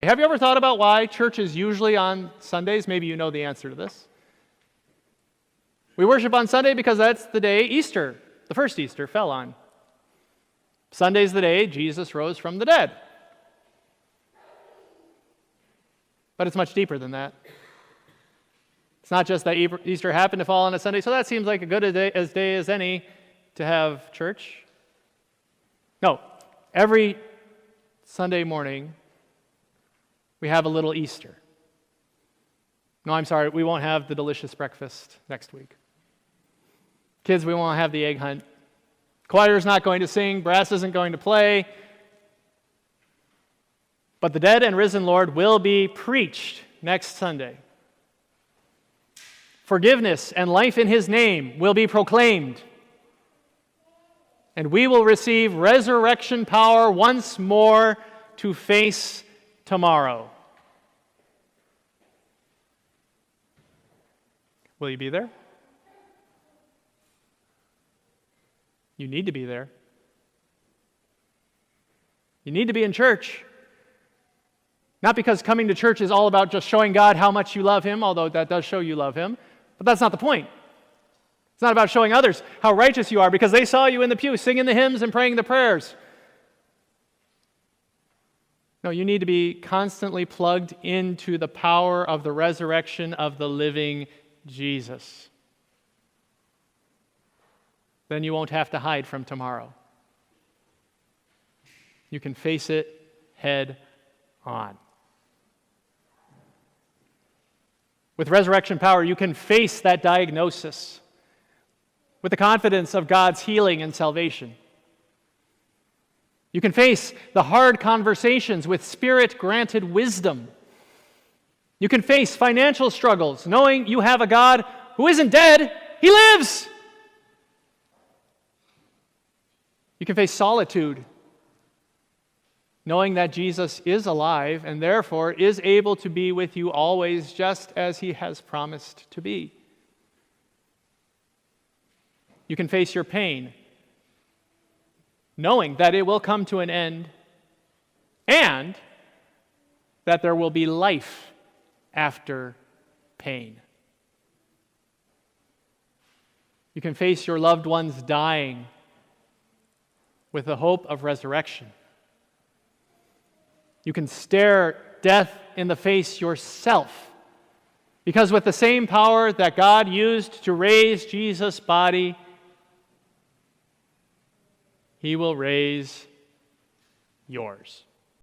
Have you ever thought about why church is usually on Sundays? Maybe you know the answer to this. We worship on Sunday because that's the day Easter, the first Easter, fell on. Sunday's the day Jesus rose from the dead. But it's much deeper than that. It's not just that Easter happened to fall on a Sunday, so that seems like a good day as any to have church. No, every Sunday morning we have a little Easter. No, I'm sorry, we won't have the delicious breakfast next week. Kids, we won't have the egg hunt. Choir's not going to sing, brass isn't going to play. But the dead and risen Lord will be preached next Sunday. Forgiveness and life in His name will be proclaimed. And we will receive resurrection power once more to face tomorrow. Will you be there? You need to be there. You need to be in church. Not because coming to church is all about just showing God how much you love Him, although that does show you love Him, but that's not the point. It's not about showing others how righteous you are because they saw you in the pew singing the hymns and praying the prayers. No, you need to be constantly plugged into the power of the resurrection of the living Jesus. Then you won't have to hide from tomorrow. You can face it head on. With resurrection power, you can face that diagnosis with the confidence of God's healing and salvation. You can face the hard conversations with Spirit-granted wisdom. You can face financial struggles knowing you have a God who isn't dead, He lives. You can face solitude knowing that Jesus is alive and therefore is able to be with you always just as He has promised to be. You can face your pain knowing that it will come to an end and that there will be life after pain. You can face your loved ones dying with the hope of resurrection. You can stare death in the face yourself, because with the same power that God used to raise Jesus' body, He will raise yours.